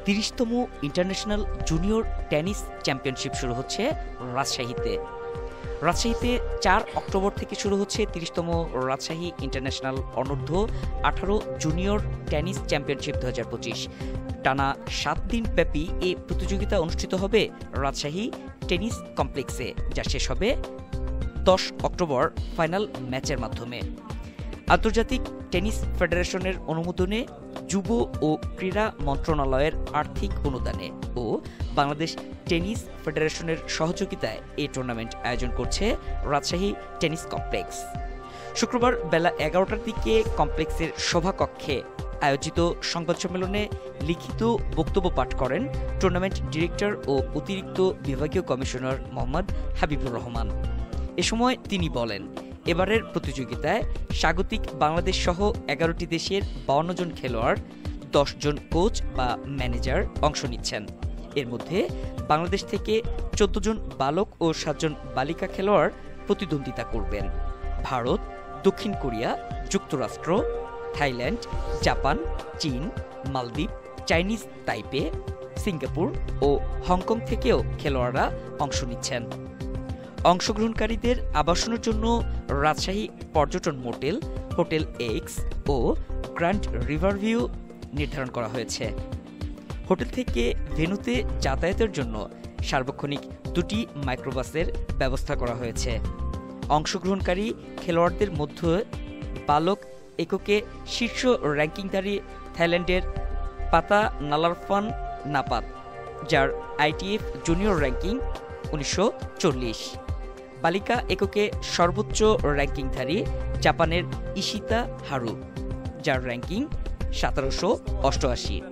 ৩০তম international junior tennis championship শুরু হচ্ছে রাজশাহীতে। ৪ অক্টোবর থেকে শুরু হচ্ছে ৩০তম রাজশাহী ইন্টারন্যাশনাল অনূর্ধ্ব-18 জুনিয়র টেনিস চ্যাম্পিয়নশিপ ২০২৫। টানা ৭ দিন ব্যাপী এই প্রতিযোগিতা অনুষ্ঠিত হবে রাজশাহী টেনিস কমপ্লেক্সে, যা শেষ হবে ১০ অক্টোবর ফাইনাল ম্যাচের মাধ্যমে। আন্তর্জাতিক টেনিস ফেডারেশনের অনুমোদনে, যুব ও ক্রীড়া মন্ত্রণালয়ের আর্থিক অনুদানে ও বাংলাদেশ টেনিস ফেডারেশনের সহযোগিতায় এই টুর্নামেন্ট আয়োজন করছে রাজশাহী টেনিস কমপ্লেক্স। শুক্রবার বেলা ১১টার দিকে কমপ্লেক্সের সভাকক্ষে আয়োজিত সংবাদ সম্মেলনে লিখিত বক্তব্য পাঠ করেন টুর্নামেন্ট ডিরেক্টর ও অতিরিক্ত বিভাগীয় কমিশনার মোহাম্মদ হাবিবুর রহমান। এ সময় তিনি বলেন, এবারের প্রতিযোগিতায় স্বাগতিক বাংলাদেশ সহ ১১টি দেশের ৫২ জন খেলোয়াড়, ১০ জন কোচ বা ম্যানেজার অংশ নিচ্ছেন। এর মধ্যে বাংলাদেশ থেকে ১৪ জন বালক ও ৭ জন বালিকা খেলোয়াড় প্রতিদ্বন্দ্বিতা করবেন। ভারত, দক্ষিণ কোরিয়া, যুক্তরাষ্ট্র, থাইল্যান্ড, জাপান, চীন, মালদ্বীপ, চাইনিজ তাইপে, সিঙ্গাপুর ও হংকং থেকেও খেলোয়াড়রা অংশ নিচ্ছেন। অংশগ্রহণকারীদের আবাসনের জন্য রাজশাহী পর্যটন মোটেল, হোটেল এক্স ও গ্র্যান্ড রিভারভিউ নির্ধারণ করা হয়েছে। হোটেল থেকে ভেন্যুতে যাতায়াতের জন্য সার্বক্ষণিক 2টি মাইক্রোবাসের ব্যবস্থা করা হয়েছে। অংশগ্রহণকারী খেলোয়াড়দের মধ্যে বালক এককে শীর্ষ র্যাঙ্কিংধারী থাইল্যান্ডের পাতা নালারফান নাপাত, যার আইটিএফ জুনিয়র র্যাঙ্কিং ১৯৪০। বালিকা এককে সর্বোচ্চ র্যাঙ্কিংধারী জাপানের ইশিতা হারু, যার র্যাঙ্কিং ১৭৮৮।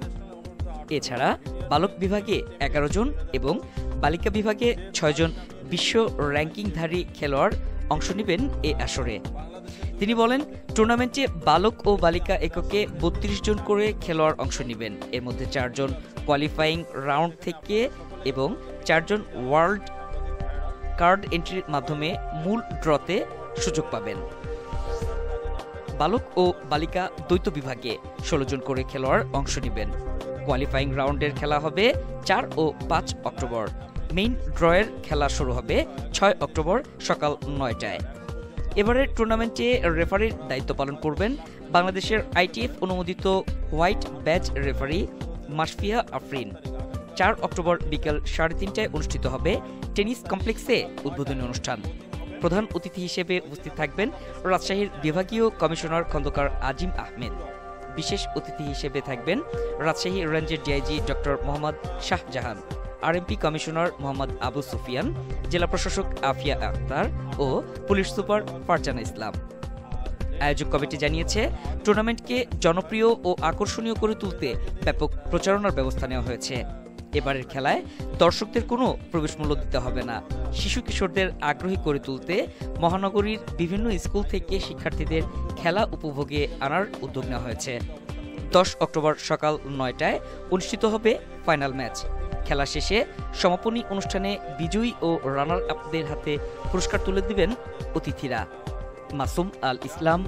এছাড়া বালক বিভাগে ১১ জন এবং বালিকা বিভাগে ৬ জন বিশ্ব র্যাঙ্কিংধারী খেলোয়াড় অংশ নেবেন এ আসরে। তিনি বলেন, টুর্নামেন্টে বালক ও বালিকা এককে ৩২ জন করে খেলোয়াড় অংশ নেবেন। এর মধ্যে ৪ জন কোয়ালিফাইং রাউন্ড থেকে এবং ৪ জন ওয়ার্ল্ড কার্ড এন্ট্রির মাধ্যমে মূল ড্রতে সুযোগ পাবেন। বালক ও বালিকা দ্বৈত বিভাগে ১৬ জন করে খেলোয়াড় অংশ নেবেন। কোয়ালিফাইং রাউন্ডের খেলা হবে ৪ ও ৫ অক্টোবর। মেইন ড্রয়ের খেলা শুরু হবে ৬ অক্টোবর সকাল ৯টায়। এবারের টুর্নামেন্টে রেফারির দায়িত্ব পালন করবেন বাংলাদেশের আইটিএফ অনুমোদিত white badge referee Mashfia Afrin. ৪ October বিকেল ৩:৩০টায় অনুষ্ঠিত হবে টেনিস কমপ্লেক্সে উদ্বোধনী অনুষ্ঠান। প্রধান অতিথি হিসেবে উপস্থিত থাকবেন রাজশাহীর বিভাগীয় কমিশনার খন্দকার আজিম আহমেদ। বিশেষ অতিথি হিসেবে থাকবেন রাজশাহী রেঞ্জের DIG doctor Mohammad Shahjahan, RMP commissioner Mohammad Abu Sufian, জেলা প্রশাসক আফিয়া আক্তার ও পুলিশ সুপার ফারজানা ইসলাম। আয়োজক কমিটি জানিয়েছে, টুর্নামেন্টকে জনপ্রিয় ও আকর্ষণীয় করে তুলতে ব্যাপক প্রচারণার ব্যবস্থা নেওয়া হয়েছে। এবারের খেলায় দর্শকদের কোনো প্রবেশ মূল্য দিতে হবে না। শিশু কিশোরদের আগ্রহী করে তুলতে মহানগরীর বিভিন্ন স্কুল থেকে শিক্ষার্থীদের খেলা উপভোগে আনার উদ্যোগ নেওয়া হয়েছে। ১০ অক্টোবর সকাল ৯টায় অনুষ্ঠিত হবে ফাইনাল ম্যাচ। খেলা শেষে সমাপনী অনুষ্ঠানে বিজয়ী ও রানার আপদের হাতে পুরস্কার তুলে দিবেন অতিথিরা। মাসুম আল ইসলাম,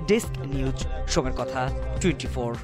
ডেস্ক নিউজ, সময়ের কথা 24।